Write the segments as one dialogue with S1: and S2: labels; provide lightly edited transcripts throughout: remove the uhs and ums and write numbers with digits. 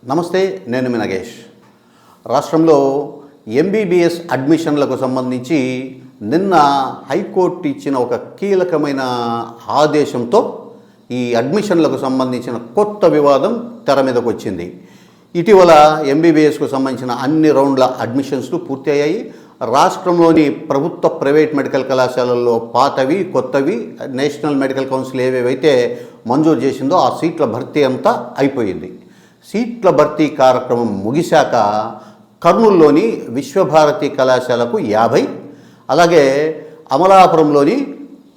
S1: నమస్తే, నేను మీ నగేష్. రాష్ట్రంలో ఎంబీబీఎస్ అడ్మిషన్లకు సంబంధించి నిన్న హైకోర్టు ఇచ్చిన ఒక కీలకమైన ఆదేశంతో ఈ అడ్మిషన్లకు సంబంధించిన కొత్త వివాదం తెర మీదకు వచ్చింది. ఇటీవల ఎంబీబీఎస్కు సంబంధించిన అన్ని రౌండ్ల అడ్మిషన్స్లు పూర్తి అయ్యాయి. రాష్ట్రంలోని ప్రభుత్వ ప్రైవేట్ మెడికల్ కళాశాలల్లో పాతవి, కొత్తవి, నేషనల్ మెడికల్ కౌన్సిల్ ఏవేవైతే మంజూరు చేసిందో ఆ సీట్ల భర్తీ అంతా అయిపోయింది. సీట్ల భర్తీ కార్యక్రమం ముగిశాక కర్నూలులోని విశ్వభారతి కళాశాలకు 50, అలాగే అమలాపురంలోని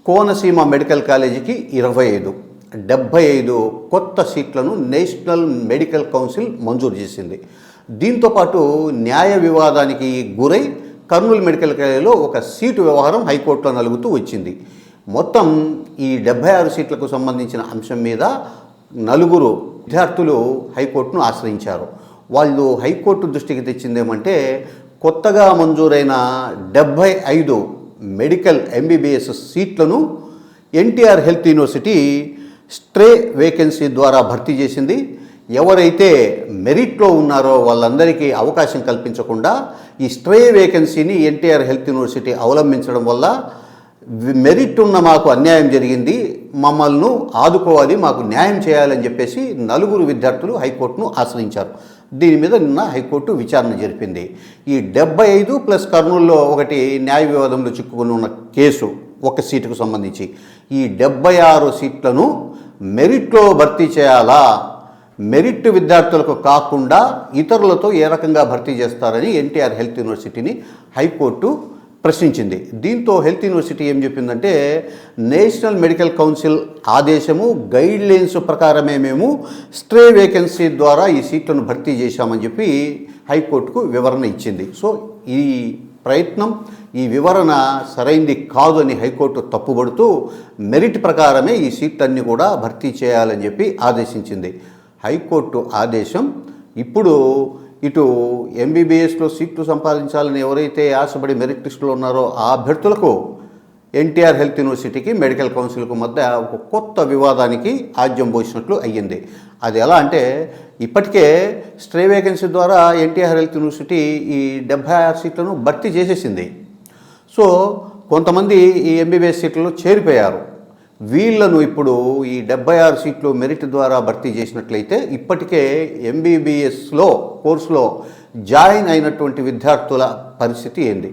S1: కోనసీమ మెడికల్ కాలేజీకి 25, 75 కొత్త సీట్లను నేషనల్ మెడికల్ కౌన్సిల్ మంజూరు చేసింది. దీంతోపాటు న్యాయ వివాదానికి గురై కర్నూలు మెడికల్ కాలేజీలో ఒక సీటు వ్యవహారం హైకోర్టులో నలుగుతూ వచ్చింది. మొత్తం ఈ 76 సీట్లకు సంబంధించిన అంశం మీద 4 విద్యార్థులు హైకోర్టును ఆశ్రయించారు. వాళ్ళు హైకోర్టు దృష్టికి తెచ్చిందేమంటే, కొత్తగా మంజూరైన 75 మెడికల్ ఎంబీబీఎస్ సీట్లను NTR health university stray vacancy ద్వారా భర్తీ చేసింది. ఎవరైతే మెరిట్లో ఉన్నారో వాళ్ళందరికీ అవకాశం కల్పించకుండా ఈ స్ట్రే వేకెన్సీని ఎన్టీఆర్ హెల్త్ యూనివర్సిటీ అవలంబించడం వల్ల మెరిట్ ఉన్న మాకు అన్యాయం జరిగింది, మమ్మల్ని ఆదుకోవాలి, మాకు న్యాయం చేయాలని చెప్పేసి 4 విద్యార్థులు హైకోర్టును ఆశ్రయించారు. దీని మీద నిన్న హైకోర్టు విచారణ జరిపింది. ఈ 75 ప్లస్ కర్నూలులో ఒకటి న్యాయ వివాదంలో చిక్కుకుని ఉన్న కేసు, ఒక సీటుకు సంబంధించి ఈ 76 సీట్లను మెరిట్లో భర్తీ చేయాలా, మెరిట్ విద్యార్థులకు కాకుండా ఇతరులతో ఏ రకంగా భర్తీ చేస్తారని ఎన్టీఆర్ హెల్త్ యూనివర్సిటీని హైకోర్టు ప్రశ్నించింది. దీంతో హెల్త్ యూనివర్సిటీ ఏం చెప్పిందంటే, నేషనల్ మెడికల్ కౌన్సిల్ ఆదేశము గైడ్లైన్స్ ప్రకారమే మేము స్ట్రే వేకెన్సీ ద్వారా ఈ సీట్లను భర్తీ చేశామని చెప్పి హైకోర్టుకు వివరణ ఇచ్చింది. సో ఈ ప్రయత్నం, ఈ వివరణ సరైంది కాదు అని హైకోర్టు తప్పుబడుతూ మెరిట్ ప్రకారమే ఈ సీట్లన్నీ కూడా భర్తీ చేయాలని చెప్పి ఆదేశించింది. హైకోర్టు ఆదేశం ఇప్పుడు ఇటు ఎంబీబీఎస్లో సీట్లు సంపాదించాలని ఎవరైతే ఆశపడి మెరిట్ లిస్టులో ఉన్నారో ఆ అభ్యర్థులకు ఎన్టీఆర్ హెల్త్ యూనివర్సిటీకి మెడికల్ కౌన్సిల్కు మధ్య ఒక కొత్త వివాదానికి ఆజ్యం పోసినట్లు అయ్యింది. అది ఎలా అంటే, ఇప్పటికే స్ట్రే వేకెన్సీ ద్వారా ఎన్టీఆర్ హెల్త్ యూనివర్సిటీ ఈ 76 సీట్లను భర్తీ చేసేసింది. సో కొంతమంది ఈ ఎంబీబీఎస్ సీట్లలో చేరిపోయారు. వీళ్లను ఇప్పుడు ఈ 76 సీట్లు మెరిట్ ద్వారా భర్తీ చేసినట్లయితే ఇప్పటికే ఎంబీబీఎస్లో కోర్సులో జాయిన్ అయినటువంటి విద్యార్థుల పరిస్థితి ఏంది,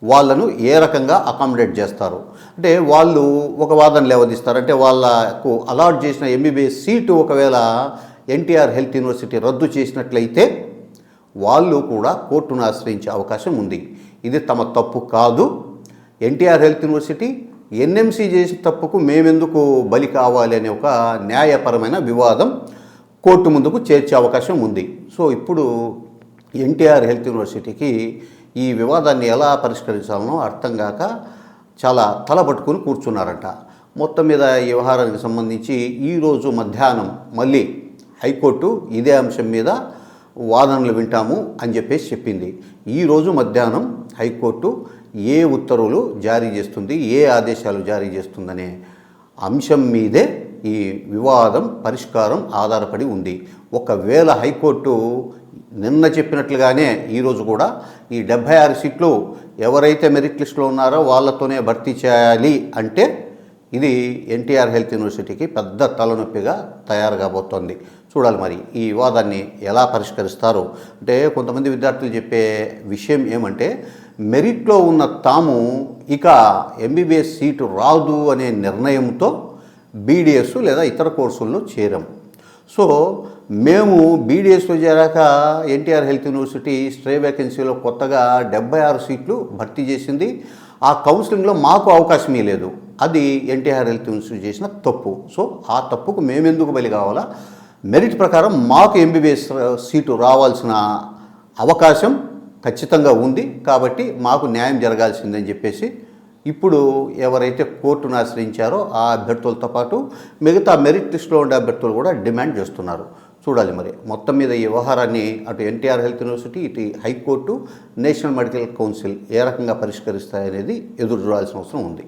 S1: వాళ్ళను ఏ రకంగా అకామిడేట్ చేస్తారు అంటే, వాళ్ళు ఒక వాదన లేవదీస్తారు. అంటే వాళ్ళకు అలాట్ చేసిన ఎంబీబీఎస్ సీటు ఒకవేళ ఎన్టీఆర్ హెల్త్ యూనివర్సిటీ రద్దు చేసినట్లయితే వాళ్ళు కూడా కోర్టును ఆశ్రయించే అవకాశం ఉంది. ఇది తమ తప్పు కాదు, ఎన్టీఆర్ హెల్త్ యూనివర్సిటీ ఎన్ఎంసీ చేసిన తప్పుకు మేమెందుకు బలి కావాలి అనే ఒక న్యాయపరమైన వివాదం కోర్టు ముందుకు చేర్చే అవకాశం ఉంది. సో ఇప్పుడు ఎన్టీఆర్ హెల్త్ యూనివర్సిటీకి ఈ వివాదాన్ని ఎలా పరిష్కరించాలనో అర్థం కాక చాలా తలపట్టుకుని కూర్చున్నారట. మొత్తం మీద ఈ వ్యవహారానికి సంబంధించి ఈరోజు మధ్యాహ్నం మళ్ళీ హైకోర్టు ఇదే అంశం మీద వాదనలు వింటాము అని చెప్పేసి చెప్పింది. ఈరోజు మధ్యాహ్నం హైకోర్టు ఏ ఉత్తర్వులు జారీ చేస్తుంది, ఏ ఆదేశాలు జారీ చేస్తుందనే అంశం మీదే ఈ వివాదం పరిష్కారం ఆధారపడి ఉంది. ఒకవేళ హైకోర్టు నిన్న చెప్పినట్లుగానే ఈరోజు కూడా ఈ 76 సీట్లు ఎవరైతే మెరిట్ లిస్టులో ఉన్నారో వాళ్ళతోనే భర్తీ చేయాలి అంటే ఇది ఎన్టీఆర్ హెల్త్ యూనివర్సిటీకి పెద్ద తలనొప్పిగా తయారు కాబోతోంది. చూడాలి మరి ఈ వివాదాన్ని ఎలా పరిష్కరిస్తారు. అంటే కొంతమంది విద్యార్థులు చెప్పే విషయం ఏమంటే, మెరిట్లో ఉన్న తాము ఇక ఎంబీబీఎస్ సీటు రాదు అనే నిర్ణయంతో బీడీఎస్ లేదా ఇతర కోర్సుల్లో చేరాం. సో మేము బీడీఎస్లో చేరాక ఎన్టీఆర్ హెల్త్ యూనివర్సిటీ స్ట్రే వేకెన్సీలో కొత్తగా 76 సీట్లు భర్తీ చేసింది. ఆ కౌన్సిలింగ్లో మాకు అవకాశం ఇవ్వలేదు. అది ఎన్టీఆర్ హెల్త్ యూనివర్సిటీ చేసిన తప్పు. సో ఆ తప్పుకు మేమెందుకు బలి కావాలా, మెరిట్ ప్రకారం మాకు ఎంబీబీఎస్ సీటు రావాల్సిన అవకాశం ఖచ్చితంగా ఉంది, కాబట్టి మాకు న్యాయం జరగాల్సిందని చెప్పేసి ఇప్పుడు ఎవరైతే కోర్టును ఆశ్రయించారో ఆ అభ్యర్థులతో పాటు మిగతా మెరిట్ లిస్టులో ఉండే అభ్యర్థులు కూడా డిమాండ్ చేస్తున్నారు. చూడాలి మరి మొత్తం మీద ఈ వ్యవహారాన్ని అటు ఎన్టీఆర్ హెల్త్ యూనివర్సిటీ, ఇటు హైకోర్టు, నేషనల్ మెడికల్ కౌన్సిల్ ఏ రకంగా పరిష్కరిస్తాయనేది ఎదురు చూడాల్సిన అవసరం ఉంది.